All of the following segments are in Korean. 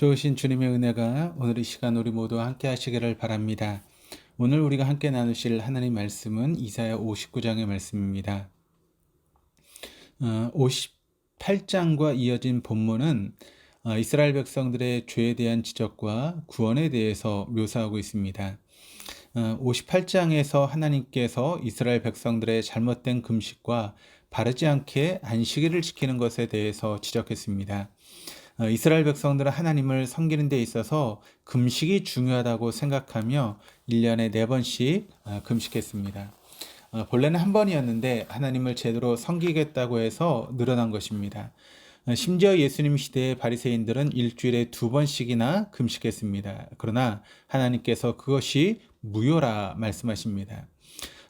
좋으신 주님의 은혜가 오늘 이 시간 우리 모두 함께 하시기를 바랍니다. 오늘 우리가 함께 나누실 하나님 말씀은 이사야 59장의 말씀입니다. 58장과 이어진 본문은 이스라엘 백성들의 죄에 대한 지적과 구원에 대해서 묘사하고 있습니다. 58장에서 하나님께서 이스라엘 백성들의 잘못된 금식과 바르지 않게 안식일을 지키는 것에 대해서 지적했습니다. 이스라엘 백성들은 하나님을 섬기는 데 있어서 금식이 중요하다고 생각하며 1년에 4번씩 금식했습니다. 본래는 한 번이었는데 하나님을 제대로 섬기겠다고 해서 늘어난 것입니다. 심지어 예수님 시대의 바리새인들은 일주일에 2번씩이나 금식했습니다. 그러나 하나님께서 그것이 무효라 말씀하십니다.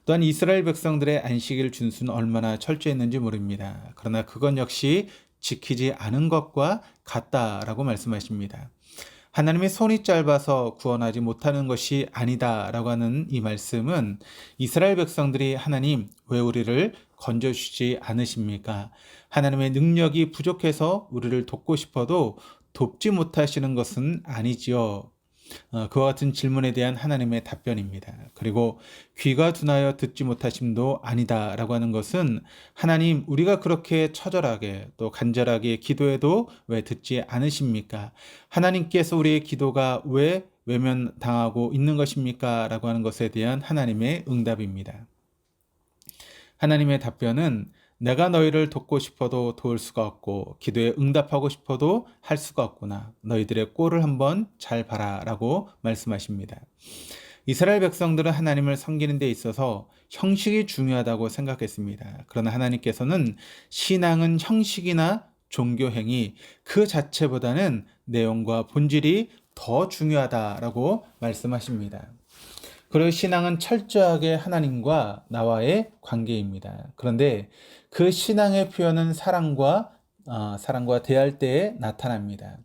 또한 이스라엘 백성들의 안식일 준수는 얼마나 철저했는지 모릅니다. 그러나 그건 역시 지키지 않은 것과 같다라고 말씀하십니다. 하나님의 손이 짧아서 구원하지 못하는 것이 아니다라고 하는 이 말씀은 이스라엘 백성들이 하나님 왜 우리를 건져주지 않으십니까? 하나님의 능력이 부족해서 우리를 돕고 싶어도 돕지 못하시는 것은 아니지요. 그와 같은 질문에 대한 하나님의 답변입니다. 그리고 귀가 둔하여 듣지 못하심도 아니다라고 하는 것은 하나님 우리가 그렇게 처절하게 또 간절하게 기도해도 왜 듣지 않으십니까? 하나님께서 우리의 기도가 왜 외면당하고 있는 것입니까? 라고 하는 것에 대한 하나님의 응답입니다. 하나님의 답변은 내가 너희를 돕고 싶어도 도울 수가 없고 기도에 응답하고 싶어도 할 수가 없구나. 너희들의 꼴을 한번 잘 봐라 라고 말씀하십니다. 이스라엘 백성들은 하나님을 섬기는 데 있어서 형식이 중요하다고 생각했습니다. 그러나 하나님께서는 신앙은 형식이나 종교행위 그 자체보다는 내용과 본질이 더 중요하다라고 말씀하십니다. 그리고 신앙은 철저하게 하나님과 나와의 관계입니다. 그런데 그 신앙의 표현은 사랑과 대할 때에 나타납니다.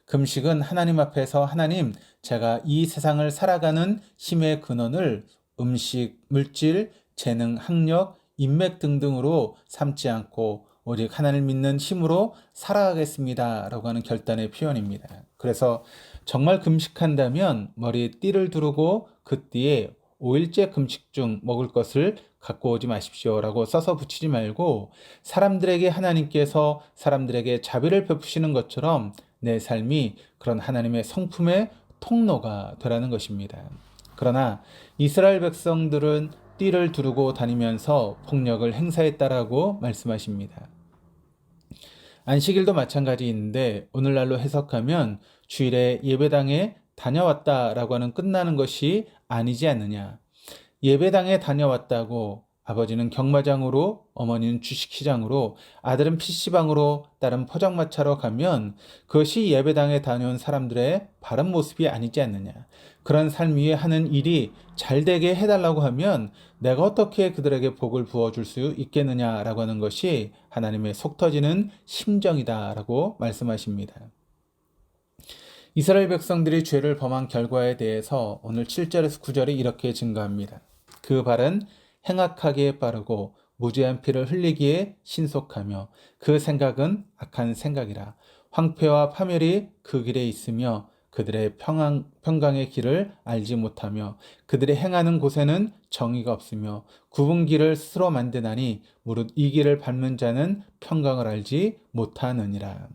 금식은 하나님 앞에서 하나님, 제가 이 세상을 살아가는 힘의 근원을 음식, 물질, 재능, 학력, 인맥 등등으로 삼지 않고 오직 하나님을 믿는 힘으로 살아가겠습니다. 라고 하는 결단의 표현입니다. 그래서 정말 금식한다면 머리에 띠를 두르고 그 띠에 5일째 금식 중 먹을 것을 갖고 오지 마십시오 라고 써서 붙이지 말고 사람들에게 하나님께서 사람들에게 자비를 베푸시는 것처럼 내 삶이 그런 하나님의 성품의 통로가 되라는 것입니다. 그러나 이스라엘 백성들은 띠를 두르고 다니면서 폭력을 행사했다라고 말씀하십니다. 안식일도 마찬가지인데 오늘날로 해석하면 주일에 예배당에 다녀왔다라고 하는 끝나는 것이 아니지 않느냐. 예배당에 다녀왔다고 아버지는 경마장으로, 어머니는 주식시장으로, 아들은 PC방으로, 딸은 포장마차로 가면 그것이 예배당에 다녀온 사람들의 바른 모습이 아니지 않느냐. 그런 삶 위에 하는 일이 잘되게 해달라고 하면 내가 어떻게 그들에게 복을 부어줄 수 있겠느냐라고 하는 것이 하나님의 속 터지는 심정이다라고 말씀하십니다. 이스라엘 백성들이 죄를 범한 결과에 대해서 오늘 7절에서 9절이 이렇게 증거합니다. 그 발은 행악하기에 빠르고 무죄한 피를 흘리기에 신속하며 그 생각은 악한 생각이라. 황폐와 파멸이 그 길에 있으며 그들의 평강의 길을 알지 못하며 그들이 행하는 곳에는 정의가 없으며 굽은 길을 스스로 만드나니 무릇 이 길을 밟는 자는 평강을 알지 못하느니라.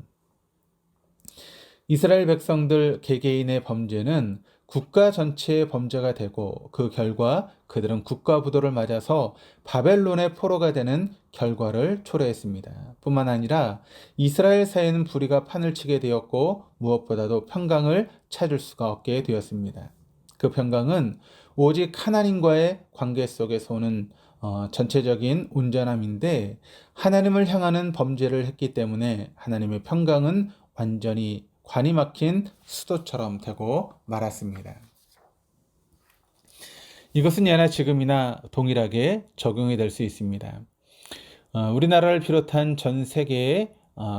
이스라엘 백성들 개개인의 범죄는 국가 전체의 범죄가 되고 그 결과 그들은 국가 부도를 맞아서 바벨론의 포로가 되는 결과를 초래했습니다. 뿐만 아니라 이스라엘 사회는 불의가 판을 치게 되었고 무엇보다도 평강을 찾을 수가 없게 되었습니다. 그 평강은 오직 하나님과의 관계 속에서 오는 전체적인 온전함인데 하나님을 향하는 범죄를 했기 때문에 하나님의 평강은 완전히 관이 막힌 수도처럼 되고 말았습니다. 이것은 예나 지금이나 동일하게 적용이 될 수 있습니다. 우리나라를 비롯한 전 세계의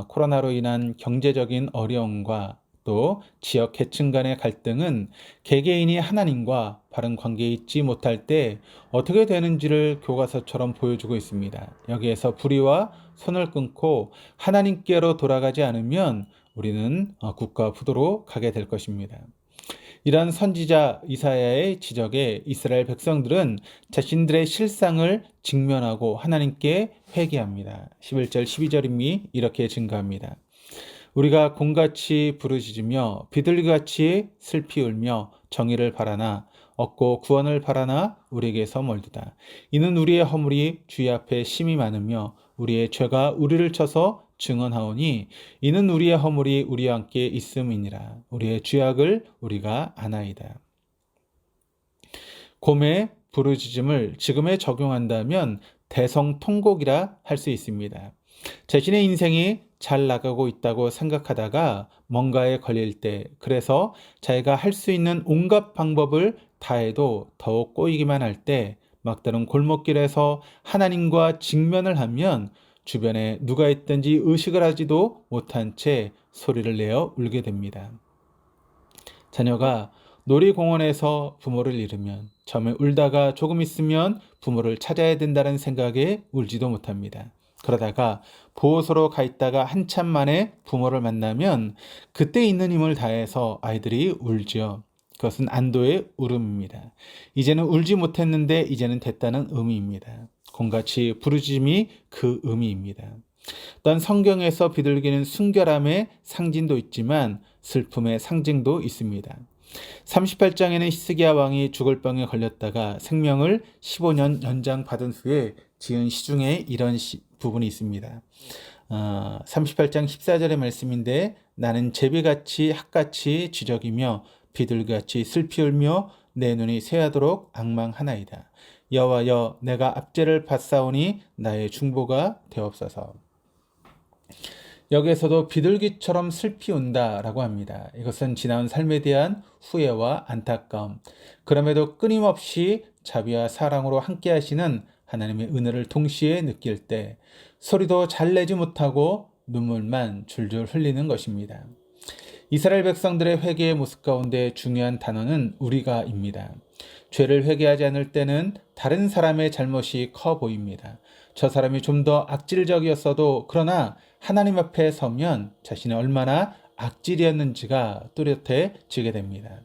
코로나로 인한 경제적인 어려움과 또 지역 계층 간의 갈등은 개개인이 하나님과 바른 관계에 있지 못할 때 어떻게 되는지를 교과서처럼 보여주고 있습니다. 여기에서 불의와 손을 끊고 하나님께로 돌아가지 않으면 우리는 국가 부도로 가게 될 것입니다. 이런 선지자 이사야의 지적에 이스라엘 백성들은 자신들의 실상을 직면하고 하나님께 회개합니다. 11절 12절임이 이렇게 증가합니다. 우리가 곰같이 부르짖으며 비둘기같이 슬피 울며 정의를 바라나 얻고 구원을 바라나 우리에게서 멀도다. 이는 우리의 허물이 주의 앞에 심히 많으며 우리의 죄가 우리를 쳐서 증언하오니 이는 우리의 허물이 우리와 함께 있음이니라. 우리의 죄악을 우리가 아나이다. 곰의 부르짖음을 지금에 적용한다면 대성통곡이라 할 수 있습니다. 자신의 인생이 잘 나가고 있다고 생각하다가 뭔가에 걸릴 때, 그래서 자기가 할 수 있는 온갖 방법을 다해도 더욱 꼬이기만 할 때, 막다른 골목길에서 하나님과 직면을 하면 주변에 누가 있든지 의식을 하지도 못한 채 소리를 내어 울게 됩니다. 자녀가 놀이공원에서 부모를 잃으면 처음에 울다가 조금 있으면 부모를 찾아야 된다는 생각에 울지도 못합니다. 그러다가 보호소로 가 있다가 한참 만에 부모를 만나면 그때 있는 힘을 다해서 아이들이 울죠. 그것은 안도의 울음입니다. 이제는 울지 못했는데 이제는 됐다는 의미입니다. 곰같이 부르짖음이 그 의미입니다. 또한 성경에서 비둘기는 순결함의 상징도 있지만 슬픔의 상징도 있습니다. 38장에는 히스기야 왕이 죽을 병에 걸렸다가 생명을 15년 연장받은 후에 지은 시 중에 이런 부분이 있습니다. 38장 14절의 말씀인데 나는 제비같이 학같이 쥐적이며 비둘기같이 슬피 울며 내 눈이 쇠하도록 앙망하나이다. 여호와여 내가 압제를 받사오니 나의 중보가 되옵소서. 여기에서도 비둘기처럼 슬피 운다라고 합니다. 이것은 지나온 삶에 대한 후회와 안타까움, 그럼에도 끊임없이 자비와 사랑으로 함께 하시는 하나님의 은혜를 동시에 느낄 때 소리도 잘 내지 못하고 눈물만 줄줄 흘리는 것입니다. 이스라엘 백성들의 회개의 모습 가운데 중요한 단어는 우리가입니다. 죄를 회개하지 않을 때는 다른 사람의 잘못이 커 보입니다. 저 사람이 좀 더 악질적이었어도 그러나 하나님 앞에 서면 자신이 얼마나 악질이었는지가 뚜렷해지게 됩니다.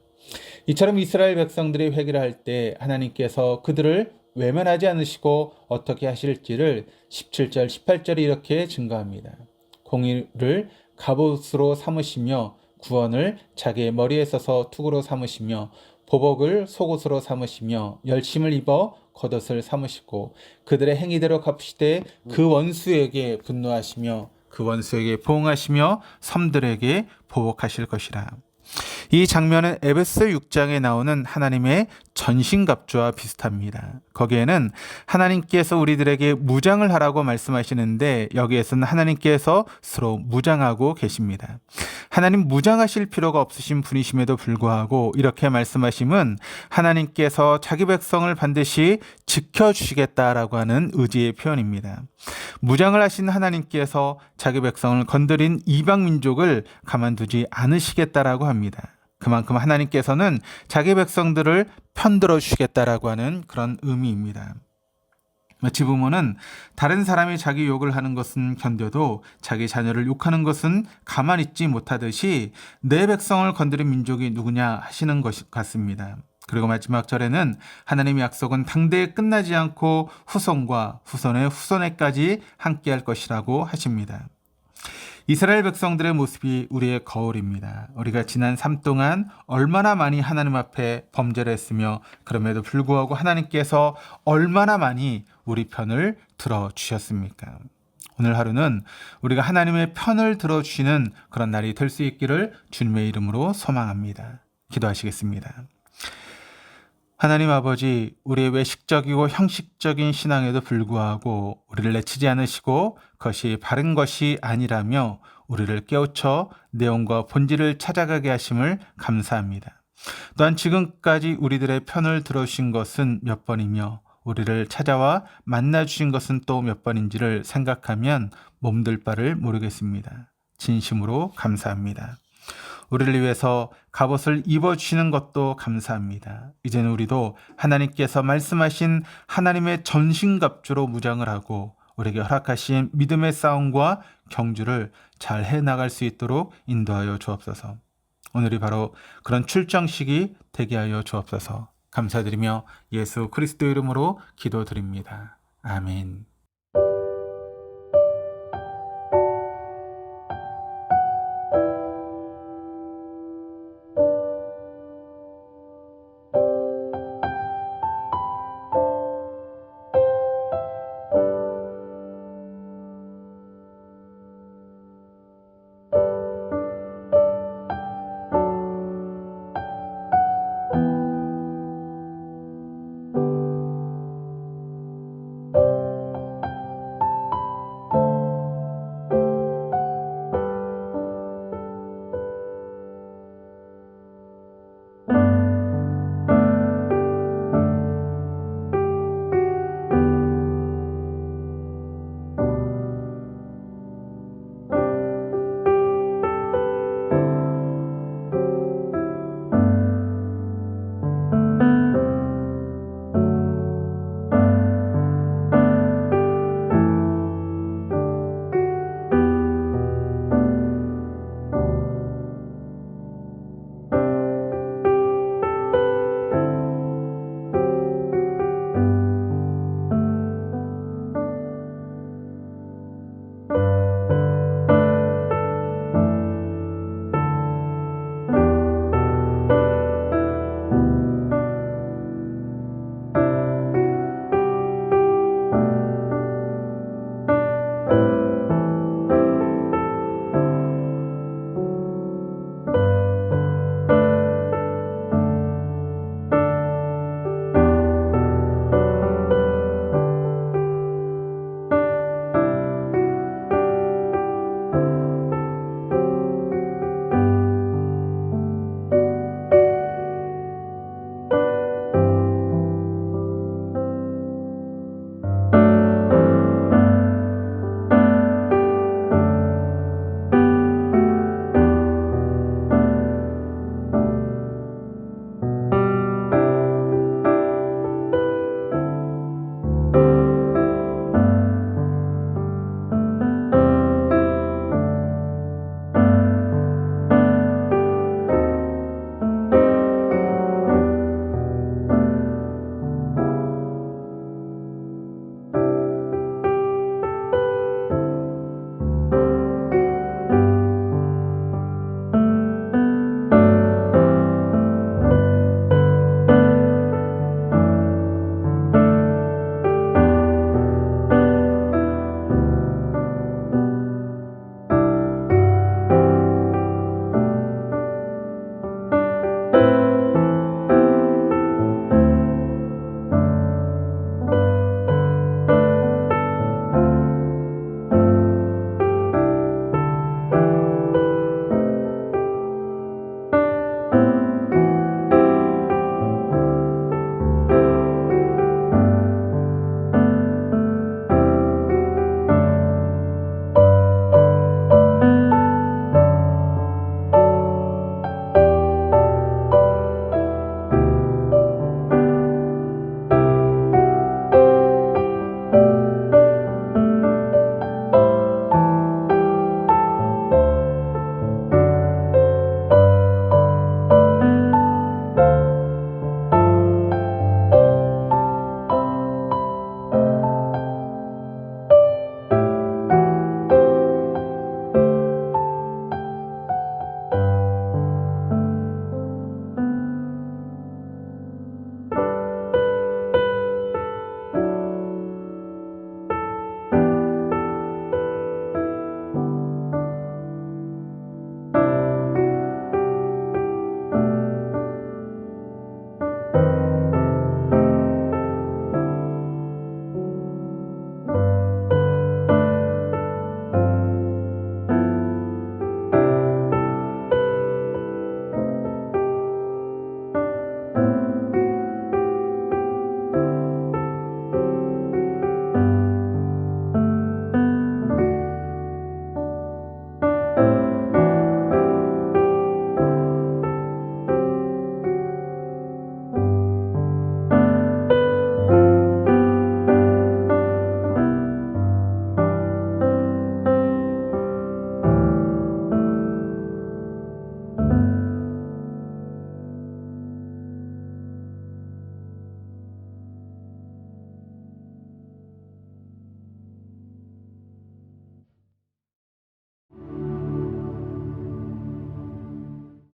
이처럼 이스라엘 백성들이 회개를 할 때 하나님께서 그들을 외면하지 않으시고 어떻게 하실지를 17절, 18절이 이렇게 증거합니다. 공의를 갑옷으로 삼으시며 구원을 자기의 머리에 써서 투구로 삼으시며 보복을 속옷으로 삼으시며 열심을 입어 겉옷을 삼으시고 그들의 행위대로 갚으시되 그 원수에게 분노하시며 그 원수에게 보응하시며 섬들에게 보복하실 것이라. 이 장면은 에베소 6장에 나오는 하나님의 전신갑주와 비슷합니다. 거기에는 하나님께서 우리들에게 무장을 하라고 말씀하시는데 여기에서는 하나님께서 스스로 무장하고 계십니다. 하나님 무장하실 필요가 없으신 분이심에도 불구하고 이렇게 말씀하심은 하나님께서 자기 백성을 반드시 지켜주시겠다라고 하는 의지의 표현입니다. 무장을 하신 하나님께서 자기 백성을 건드린 이방 민족을 가만두지 않으시겠다라고 합니다. 그만큼 하나님께서는 자기 백성들을 편들어 주시겠다라고 하는 그런 의미입니다. 마치 부모는 다른 사람이 자기 욕을 하는 것은 견뎌도 자기 자녀를 욕하는 것은 가만히 있지 못하듯이 내 백성을 건드린 민족이 누구냐 하시는 것 같습니다. 그리고 마지막 절에는 하나님의 약속은 당대에 끝나지 않고 후손과 후손의 후손에까지 함께할 것이라고 하십니다. 이스라엘 백성들의 모습이 우리의 거울입니다. 우리가 지난 삶 동안 얼마나 많이 하나님 앞에 범죄를 했으며 그럼에도 불구하고 하나님께서 얼마나 많이 우리 편을 들어주셨습니까? 오늘 하루는 우리가 하나님의 편을 들어주시는 그런 날이 될 수 있기를 주님의 이름으로 소망합니다. 기도하시겠습니다. 하나님 아버지, 우리의 외식적이고 형식적인 신앙에도 불구하고 우리를 내치지 않으시고 그것이 바른 것이 아니라며 우리를 깨우쳐 내용과 본질을 찾아가게 하심을 감사합니다. 또한 지금까지 우리들의 편을 들어주신 것은 몇 번이며 우리를 찾아와 만나주신 것은 또 몇 번인지를 생각하면 몸둘 바를 모르겠습니다. 진심으로 감사합니다. 우리를 위해서 갑옷을 입어주시는 것도 감사합니다. 이제는 우리도 하나님께서 말씀하신 하나님의 전신갑주로 무장을 하고 우리에게 허락하신 믿음의 싸움과 경주를 잘 해나갈 수 있도록 인도하여 주옵소서. 오늘이 바로 그런 출정식이 되게 하여 주옵소서. 감사드리며 예수 그리스도 이름으로 기도드립니다. 아멘.